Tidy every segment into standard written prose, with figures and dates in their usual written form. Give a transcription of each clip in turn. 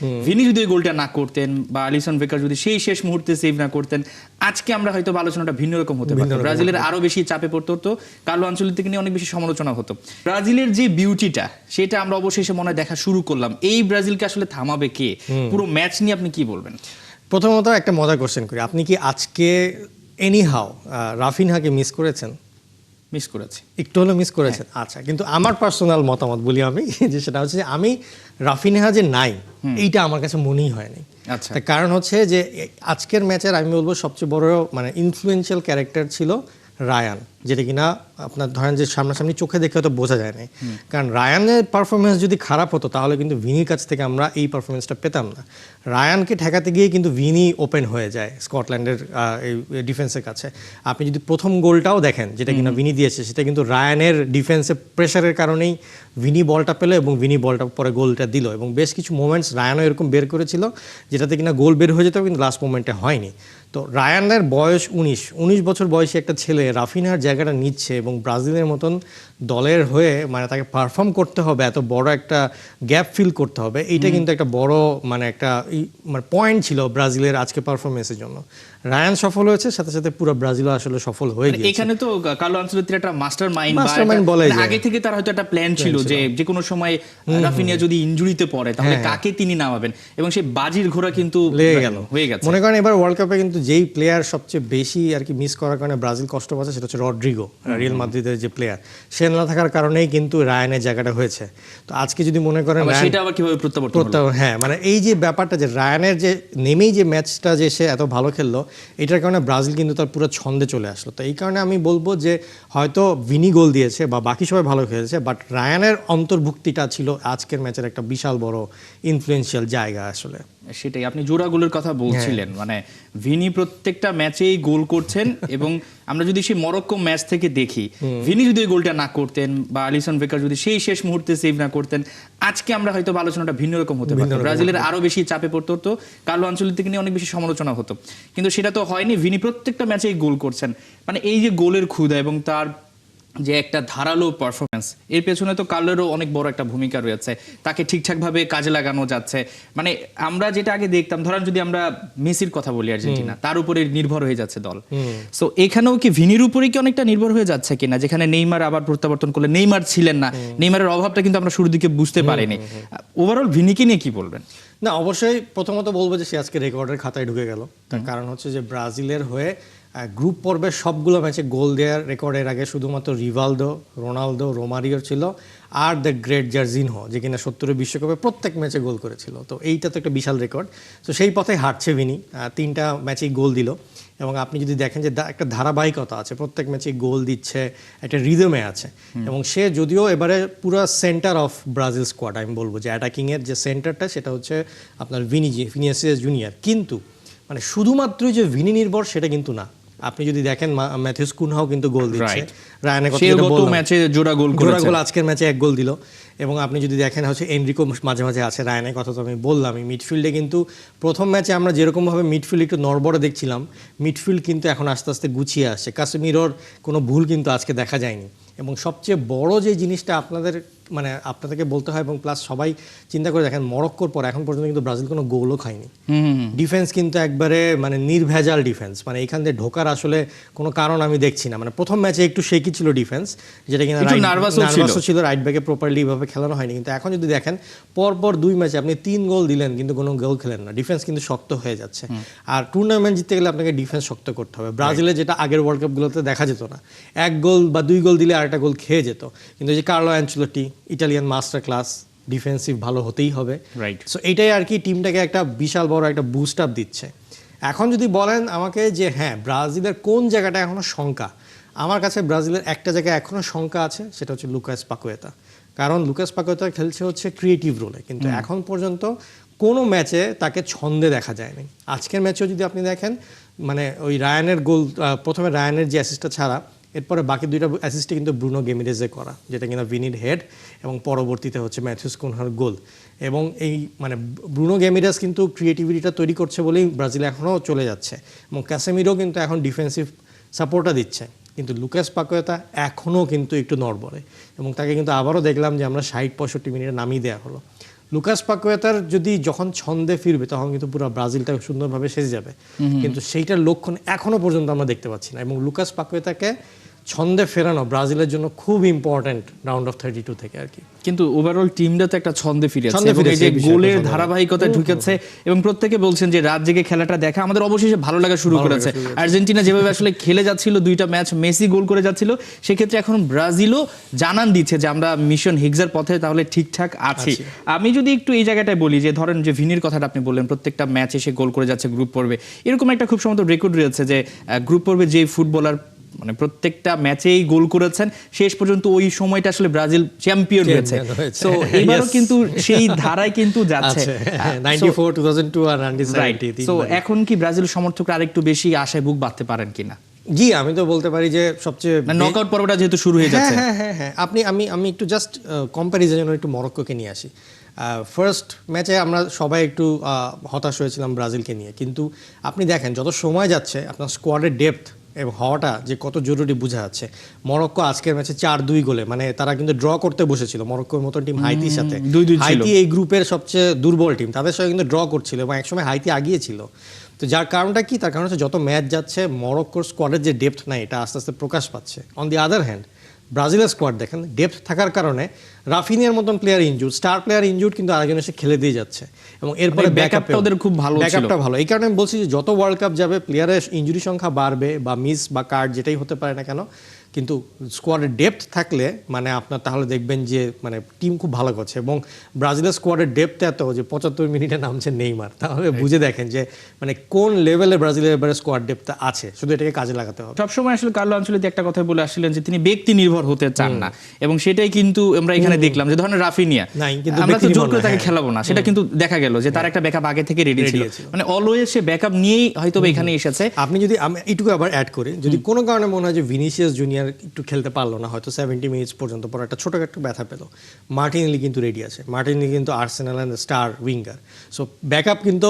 Vini যদি ওই গোলটা না করতেন বা আলিসন বেকার যদি সেই শেষ মুহূর্তে সেভ না করতেন, আজকে আমরা হয়তো আলোচনাটা ভিন্ন রকম হতে পারতো। ব্রাজিলের আরো বেশি চাপে পড়তে হতো, কার্লো আনচেলত্তিকে নিয়ে অনেক বেশি সমালোচনা হতো। ব্রাজিলের যে বিউটিটা সেটা আমরা অবশেষে মনে হয় দেখা শুরু করলাম। এই ব্রাজিলকে আসলে থামাবে কে? পুরো ম্যাচ নিয়ে আপনি কি বলবেন? প্রথমত একটা মজার কোশ্চেন করি, আপনি কি আজকে এনিহাও রাফিনহাকে মিস করেছেন? মিস করেছি, একটু হলেও মিস করেছেন। আচ্ছা, কিন্তু আমার পার্সোনাল মতামত বলি আমি, যে সেটা হচ্ছে যে আমি রাফিনহা যে নাই এইটা আমার কাছে মনেই হয়নি। আচ্ছা, তার কারণ হচ্ছে যে আজকের ম্যাচের আমি বলবো সবচেয়ে বড় মানে ইনফ্লুয়েন্সিয়াল ক্যারেক্টার ছিল রায়ান, যেটা কিনা আপনার ধরেন যে সামনাসামনি চোখে দেখে হয়তো বোঝা যায় না। কারণ রায়ানের পারফরমেন্স যদি খারাপ হতো তাহলে কিন্তু ভিনির কাছ থেকে আমরা এই পারফরমেন্সটা পেতাম না। রায়ানকে ঠেকাতে গিয়ে কিন্তু ভিনি ওপেন হয়ে যায় স্কটল্যান্ডের এই ডিফেন্সের কাছে। আপনি যদি প্রথম গোলটাও দেখেন যেটা কিনা ভিনি দিয়েছে, সেটা কিন্তু রায়ানের ডিফেন্সের প্রেশারের কারণেই ভিনি বলটা পেলো এবং ভিনি বলটা পরে গোলটা দিল। এবং বেশ কিছু মোমেন্টস রায়ানও এরকম বের করেছিল যেটাতে কিনা গোল বের হয়ে যেত, কিন্তু লাস্ট মোমেন্টে হয়নি। তো রায়ানের বয়স 19 বছর বয়সী একটা ছেলে রাফিনহার জায়গাটা নিচ্ছে এবং ব্রাজিলের মতন দলের হয়ে মানে তাকে পারফর্ম করতে হবে, এত বড় একটা গ্যাপ ফিল করতে হবে, এইটা কিন্তু একটা বড় মানে একটা মানে পয়েন্ট ছিল ব্রাজিলের আজকে পারফরমেন্সের জন্য। রায়ান সফল হয়েছে, সাথে সাথে পুরো ব্রাজিলও আসলে সফল হয়ে গেছে। এখানে তো কার্লো আনচেলত্তির একটা মাস্টার মাইন্ড বলে আগে থেকে তার হয়তো একটা প্ল্যান ছিল যে যে কোনো সময় রাফিনিয়া যদি ইনজুরিতে পড়ে তাহলে কাকে তিনি নামাবেন, এবং সেই বাজির ঘোড়া কিন্তু লেগে গেল হয়ে গেছে। মনে করেন এবার ওয়ার্ল্ড কাপে কিন্তু যেই প্লেয়ার সবচেয়ে বেশি আর কি মিস করার কারণে ব্রাজিল কষ্ট পাচ্ছে সেটা হচ্ছে রড্রিগো, রিয়াল মাদ্রিদের যে প্লেয়ার, সে না থাকার কারণেই কিন্তু রায়ানের জায়গাটা হয়েছে। তো আজকে যদি মনে করেন সেটা আবার কিভাবে প্রত্যাবর্তন, হ্যাঁ মানে এই যে ব্যাপারটা যে রায়ানের যে নেমেই যে ম্যাচটা যে সে এত ভালো খেললো, এটার কারণে ব্রাজিল কিন্তু তার পুরো ছন্দে চলে আসলো। তো এই কারণে আমি বলবো যে হয়তো ভিনি গোল দিয়েছে বা বাকি সবাই ভালো খেলেছে, বাট রায়ানের অন্তর্ভুক্তিটা ছিল আজকের ম্যাচের একটা বিশাল বড় ইনফ্লুয়েন্সিয়াল জায়গা আসলে। সেটাই আপনি জোড়া গোলের কথা বলছিলেন, মানে ভিনি প্রত্যেকটা ম্যাচেই গোল করছেন। এবং আমরা যদি সেই মরক্কো ম্যাচ থেকে দেখি, ভিনি যদি ওই গোলটা না করতেন বা আলিসন বেকার যদি সেই শেষ মুহূর্তে সেভ না করতেন, আজকে আমরা হয়তো আলোচনাটা ভিন্ন রকম হতে পারতো। ব্রাজিলের আরো বেশি চাপে পড়তে হতো, কার্লো আনচেলত্তিকে নিয়ে অনেক বেশি সমালোচনা হতো। কিন্তু সেটা তো হয়নি, ভিনি প্রত্যেকটা ম্যাচেই গোল করছেন। মানে এই যে গোলের ক্ষুধা এবং তার যে একটা ধারালো পারফরমেন্স, এর পেছনে তো কার্লোরও অনেক বড় একটা ভূমিকা রয়েছে। তাকে ঠিকঠাকভাবে কাজে লাগানো যাচ্ছে। মানে আমরা যেটা আগে দেখতাম, ধরেন যদি আমরা মেসির কথা বলি, আর্জেন্টিনা তার উপরে নির্ভর হয়ে যাচ্ছে দল। সো এখানেও কি ভিনির উপরে কি অনেকটা নির্ভর হয়ে যাচ্ছে কিনা, যেখানে নেইমার আবার প্রত্যাবর্তন করলে, নেইমার ছিলেন না, নেইমারের অভাবটা কিন্তু আমরা শুরুর দিকে বুঝতে পারিনি। ওভারঅল ভিনিকে নিয়ে কি বলবেন? না, অবশ্যই প্রথমত বলবো যে সে আজকে রেকর্ডের খাতায় ঢুকে গেল। তার কারণ হচ্ছে যে ব্রাজিলের হয়ে গ্রুপ পর্বের সবগুলো ম্যাচে গোল দেওয়ার রেকর্ডের আগে শুধুমাত্র রিভালদো, রোনালদো, রোমারিওর ছিল, আর দ্য গ্রেট জার্জিনহো, যে কিনা 70 বিশ্বকাপে প্রত্যেক ম্যাচে গোল করেছিল। তো এইটা তো একটা বিশাল রেকর্ড। তো সেই পথে হাঁটছে ভিনি, 3টা ম্যাচেই গোল দিল। এবং আপনি যদি দেখেন যে একটা ধারাবাহিকতা আছে, প্রত্যেক ম্যাচে গোল দিচ্ছে, একটা রিদমে আছে। এবং সে যদিও এবারে পুরো সেন্টার অফ ব্রাজিল স্কোয়াড, আমি বলবো যে অ্যাটাকিংয়ের যে সেন্টারটা সেটা হচ্ছে আপনার ভিনিসিয়াস জুনিয়র। কিন্তু মানে শুধুমাত্রই যে ভিনি নির্ভর সেটা কিন্তু না। আপনি যদি দেখেন ম্যাথিউস কুনহাও কিন্তু গোল দিচ্ছে, রায়ানের কথা বললাম, ম্যাচে জোড়া গোল, আজকের ম্যাচে 1 গোল দিল। এবং আপনি যদি দেখেন হচ্ছে এনরিকো মাঝে মাঝে আছে, রায়ানের কথা তো আমি বললামই। মিডফিল্ডে কিন্তু প্রথম ম্যাচে আমরা যেরকমভাবে মিডফিল্ড একটু নড়বড়ে দেখছিলাম, মিডফিল্ড কিন্তু এখন আস্তে আস্তে গুছিয়ে আসছে। কাসেমিরোর কোনো ভুল কিন্তু আজকে দেখা যায়নি। এবং সবচেয়ে বড় যে জিনিসটা আপনাদেরকে বলতে হয়, এবং প্লাস সবাই চিন্তা করে দেখেন, মরক্কোর পর এখন পর্যন্ত কিন্তু ব্রাজিল কোনো গোলও খায়নি। ডিফেন্স কিন্তু একবারে মানে নির্ভেজাল ডিফেন্স, মানে এখান থেকে ঢোকার আসলে কোনো কারণ আমি দেখছি না। মানে প্রথম ম্যাচে একটু শেকি ছিল ডিফেন্স, যেটা কিনা নার্ভাসও ছিল, রাইট ব্যাকে প্রপারলি এভাবে খেলানো হয়নি। কিন্তু এখন যদি দেখেন পরপর 2 ম্যাচে আপনি 3 গোল দিলেন কিন্তু কোনো গোল খেলেন না, ডিফেন্স কিন্তু শক্ত হয়ে যাচ্ছে। আর টুর্নামেন্ট জিততে গেলে আপনাকে ডিফেন্স শক্ত করতে হবে। ব্রাজিলে যেটা আগের ওয়ার্ল্ড কাপগুলোতে দেখা যেত না, 1 গোল বা 2 গোল দিলে আরেকটা গোল খেয়ে যেত। কিন্তু এই যে Carlo Ancelotti, Italian master class, defensive ভালো হতেই হবে। সো এইটাই আর কি টিমটাকে একটা বিশাল বড় একটা বুস্ট আপ দিচ্ছে। এখন যদি বলেন আমাকে যে হ্যাঁ ব্রাজিলের কোন জায়গাটা এখনো শঙ্কা, আমার কাছে ব্রাজিলের একটা জায়গায় এখনো শঙ্কা আছে, সেটা হচ্ছে লুকাস পাকুয়েতা। কারণ লুকাস পাকুয়েতা খেলছে হচ্ছে ক্রিয়েটিভ রোলে, কিন্তু এখন পর্যন্ত কোনো ম্যাচে তাকে ছন্দে দেখা যায়নি। আজকের ম্যাচেও যদি আপনি দেখেন, মানে ওই রায়ানের গোল, প্রথমে রায়ানের যে অ্যাসিস্টটা ছাড়া এরপরে বাকি 2টা অ্যাসিস্টে কিন্তু ব্রুনো গেমিরেজে করা, যেটা কিনা ভিনির হেড এবং পরবর্তীতে হচ্ছে ম্যাথিউস কুনহার গোল। এবং এই মানে ব্রুনো গেমিরেজ কিন্তু ক্রিয়েটিভিটিটা তৈরি করছে বলেই ব্রাজিল এখনও চলে যাচ্ছে। এবং ক্যাসেমিরো কিন্তু এখন ডিফেন্সিভ সাপোর্টটা দিচ্ছে, কিন্তু লুকাস পাকুয়েতা এখনও কিন্তু একটু নড়বড়ে। এবং তাকে কিন্তু আবারও দেখলাম যে আমরা 60-65 মিনিটে নামিয়ে দেওয়া হলো। লুকাস পাকুয়েতার যদি যখন ছন্দে ফিরবে তখন কিন্তু পুরো ব্রাজিলটা সুন্দরভাবে সেজে যাবে, কিন্তু সেইটার লক্ষণ এখনো পর্যন্ত আমরা দেখতে পাচ্ছি না। এবং লুকাস পাকুয়েতাকে ছন্দে ফেরানো ব্রাজিলের জন্য খুব ইম্পর্টেন্ট রাউন্ড অফ 32 থেকে আর কি। কিন্তু ওভারঅল টিমটা তো একটা ছন্দে ফিরেছে ছন্দে এবং এই ফিরেছে, যে এই বিষয়টা গোলের ছন্দে। ধারাবাহিকতা ঢুকেছে এবং প্রত্যেকে বলছেন যে রাত জেগে খেলাটা দেখা আমাদের অবশেষে ভালো লাগা শুরু করেছে। আর্জেন্টিনা যেভাবে আসলে খেলে যাচ্ছিল, দুইটা ম্যাচ মেসি গোল করে যাচ্ছিল, সেক্ষেত্রে এখন ব্রাজিলও জানান দিচ্ছে যে আমরা মিশন হিগসের পথে তাহলে ঠিকঠাক আছি। আমি যদি একটু এই জায়গাটায় বলি যে ধরেন যে ভিনির কথাটা আপনি বললেন, প্রত্যেকটা ম্যাচে সে গোল করে যাচ্ছে গ্রুপ পর্বে, এরকম একটা খুব সম্ভবত রেকর্ড রয়েছে যে গ্রুপ পর্বে যে ফুটবলার মানে প্রত্যেকটা ম্যাচেই গোল করেছেন, শেষ পর্যন্ত ওই সময়টা আসলে ব্রাজিল চ্যাম্পিয়ন হয়েছে। তো এবারও কিন্তু সেই ধারায় কিন্তু যাচ্ছে 94, 2002 আর 1970। তো এখন কি ব্রাজিল সমর্থকরা আরেকটু বেশি আশায় বুক বাঁধতে পারেন কিনা? জি, আমি তো বলতে পারি যে সবচেয়ে নকআউট পর্বটা যেহেতু শুরু হয়ে যাচ্ছে। হ্যাঁ, আমি একটু জাস্ট কম্প্যারিজনের একটু মরক্কোকে নিয়ে আসি। ফার্স্ট ম্যাচে আমরা সবাই একটু হতাশ হয়েছিলাম ব্রাজিলকে নিয়ে, কিন্তু আপনি দেখেন যত সময় যাচ্ছে আপনার স্কোয়াডের ডেপথ এবং হওয়াটা যে কত জরুরি বোঝা যাচ্ছে। মরক্কো আজকের ম্যাচে 4-2 গোলে, মানে তারা কিন্তু ড্র করতে বসেছিল মরক্কোর মতো টিম হাইতির সাথে। 2-2 ছিল। হাইতি এই গ্রুপের সবচেয়ে দুর্বল টিম, তাদের সঙ্গে কিন্তু ড্র করছিল এবং একসময় হাইতি আগিয়েছিল। তো যার কারণটা কি, তার কারণ হচ্ছে যত ম্যাচ যাচ্ছে মরক্কোর স্কোয়াডের যে ডেপথ নাই এটা আস্তে আস্তে প্রকাশ পাচ্ছে। অন দি আদার হ্যান্ড ব্রাজিলের স্কোয়াড দেখেন, ডেপথ থাকার কারণে রাফিনিয়ার মতন player injured, star player injured, কিন্তু আরেকজন এসে খেলে দিয়ে যাচ্ছে এবং এরপরে ব্যাকআপটা ওদের খুব ভালো ছিল। ব্যাকআপটা ভালো। এই কারণে আমি বলছি যে যত ওয়ার্ল্ড কাপ যাবে প্লেয়ারের ইনজুরি সংখ্যা বাড়বে বা মিস বা কার্ড যেটাই হতে পারে না কেন, কিন্তু স্কোয়াডের ডেপথ থাকলে মানে আপনার তাহলে দেখবেন যে মানে টিম খুব ভালো করছে। এবং ব্রাজিলের স্কোয়াডের ডেপথ এত যে 75 মিনিটে নামছে নেইমার, তাহলে বুঝে দেখেন যে মানে কোন লেভেলে ব্রাজিলের এবারে স্কোয়াড ডেপথ আছে, শুধু এটাকে কাজে লাগাতে হবে। সবসময় আসলে কার্লো আনচেলত্তি একটা কথা বলে আসছিলেন যে তিনি ব্যক্তি নির্ভর হতে চান না, এবং সেটাই কিন্তু আমরা এখানে দেখলাম যে ধরেন রাফিনিয়া, আমরা তো জোর করে তাকে খেলাবো না, সেটা কিন্তু দেখা গেল যে তার একটা ব্যাকআপ আগে থেকে রেডি ছিল, মানে অলওয়েজ সে ব্যাকআপ নিয়েই হয়তো এখানে এসেছে। আপনি যদি আমি এইটুকু আবার অ্যাড করি, যদি কোনো কারণে মনে হয় যে ভিনিসিয়াস জুনিয়র একটু খেলতে পারলো না, হয়তো 70 মিনিটস পর্যন্ত পর একটা ছোটখাটো ব্যথা পেল, মার্টিনেলি কিন্তু রেডি আছে। মার্টিনেলি কিন্তু Arsenal star winger, so backup কিন্তু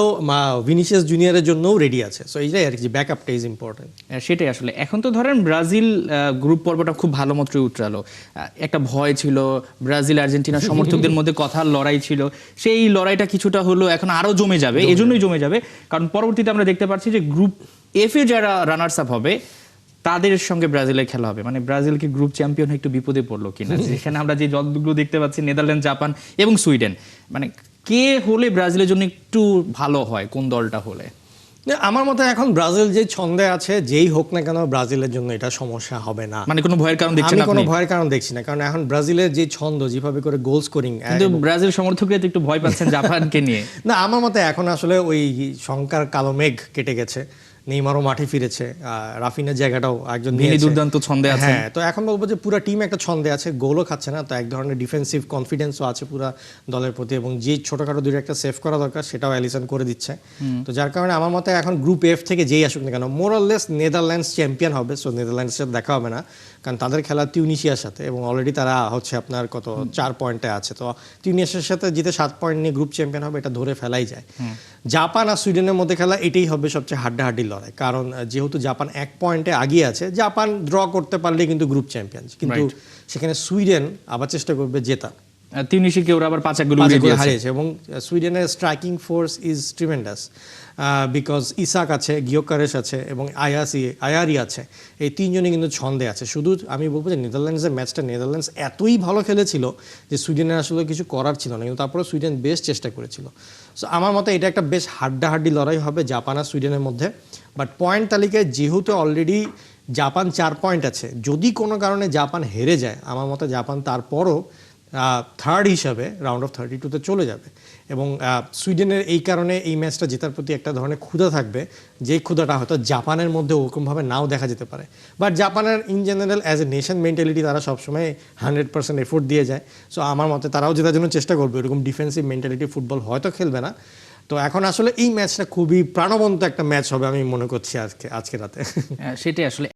ভিনিসিয়াস জুনিয়রের জন্যও রেডি আছে। সো এইটাই আর কি, ব্যাকআপটা ইজ ইম্পর্টেন্ট। সেটাই আসলে এখন তো ধরেন ব্রাজিল গ্রুপ পর্বটা খুব ভালো মতোই উতরালো, একটা ভয় ছিল ব্রাজিল আর্জেন্টিনা সমর্থকদের মধ্যে কথার লড়াই ছিল, সেই লড়াইটা কিছুটা হলো এখন আরো জমে যাবে, এজন্যই জমে যাবে কারণ পরবর্তীতে আমরা দেখতে পাচ্ছি যে গ্রুপ এফ এ যারা রানার্স আপ হবে তাদের সঙ্গে ব্রাজিলের খেলা হবে। মানে ব্রাজিল কি গ্রুপ চ্যাম্পিয়ন একটু বিপদে পড়লো কিনা, যেখানে আমরা যে দলগুলো দেখতে পাচ্ছি নেদারল্যান্ড, জাপান এবং সুইডেন, মানে কে হলে ব্রাজিলের জন্য একটু ভালো হয়, কোন দলটা হলে? আমার মতে এখন ব্রাজিল যে ছন্দে আছে, যেই হোক না কেন ব্রাজিলের জন্য এটা সমস্যা হবে না। মানে কোনো ভয়ের কারণ দেখছেন আমি আপনি? কোনো ভয়ের কারণ দেখছি না, কারণ এখন ব্রাজিলের যে ছন্দ, যেভাবে করে গোল স্কোরিং, কিন্তু ব্রাজিল সমর্থকরা তো একটু ভয় পাচ্ছেন জাপানকে নিয়ে। না, আমার মতে এখন আসলে ওই শঙ্কার কালো মেঘ কেটে গেছে, নেইমারও মাঠে ফিরেছে, রাফিনের জায়গাটাও একজন নিয়েছে, দুর্দান্ত ছন্দে আছে। হ্যাঁ, তো এখন বলবো যে পুরো টিম একটা ছন্দে আছে, গোলও খাচ্ছে না, তো এক ধরনের ডিফেন্সিভ কনফিডেন্সও আছে পুরো দলের প্রতি, এবং যে ছোটখাটো দুটো একটা সেভ করা দরকার সেটাও অ্যালিসন করে দিচ্ছে। তো যার কারণে আমার মতে এখন গ্রুপ এফ থেকে যেই আসুক না কেন মোরাললেস নেদারল্যান্ডস চ্যাম্পিয়ন হবে। সো নেদারল্যান্ডসের সাথে দেখা হবে না, কারণ তাদের খেলা তিউনিশিয়ার সাথে এবং অলরেডি তারা হচ্ছে আপনার কত 4 পয়েন্টে আছে। তো তিউনিশিয়ার সাথে জিতে 7 পয়েন্ট নিয়ে গ্রুপ চ্যাম্পিয়ন হবে, এটা ধরে ফেলাই যায়। জাপান আর সুইডেনের মধ্যে খেলা এটাই হবে সবচেয়ে হাড্ডাহাড্ডি লড়াই, কারণ যেহেতু জাপান 1 পয়েন্টে আগিয়ে আছে, জাপান ড্র করতে পারলে কিন্তু গ্রুপ চ্যাম্পিয়ন, কিন্তু সেখানে সুইডেন আবার চেষ্টা করবে জেতা। তিউনিশিয়াকে ওরা আবার 5 গোল হারিয়েছে এবং সুইডেনের striking force is tremendous, because Isak আছে, গিয়োকারেস আছে এবং আয়ারি আছে, এই তিনজনই কিন্তু ছন্দে আছে। শুধু আমি বলবো যে নেদারল্যান্ডসের ম্যাচটা নেদারল্যান্ডস এতই ভালো খেলেছিল যে সুইডেনের আসলে কিছু করার ছিল না, কিন্তু তারপরে সুইডেন বেশ চেষ্টা করেছিল। সো আমার মতে এটা একটা বেশ হাড্ডাহাড্ডি লড়াই হবে জাপান আর সুইডেনের মধ্যে। বাট পয়েন্ট তালিকায় যেহেতু অলরেডি জাপান 4 পয়েন্ট আছে, যদি কোনো কারণে জাপান হেরে যায়, আমার মতে জাপান তারপরও থার্ড হিসাবে রাউন্ড অফ 32-তে চলে যাবে। এবং সুইডেনের এই কারণে এই ম্যাচটা জেতার প্রতি একটা ধরনের ক্ষুধা থাকবে, যেই ক্ষুধাটা হয়তো জাপানের মধ্যে ওরকমভাবে নাও দেখা যেতে পারে। বাট জাপানের in general as a nation mentality তারা সবসময় 100% এফোর্ট দিয়ে যায়। সো আমার মতে তারাও জেতার জন্য চেষ্টা করবে, এরকম ডিফেন্সিভ মেন্টালিটি ফুটবল হয়তো খেলবে না। তো এখন আসলে এই ম্যাচটা খুবই প্রাণবন্ত একটা ম্যাচ হবে আমি মনে করছি আজকে রাতে। সেটাই আসলে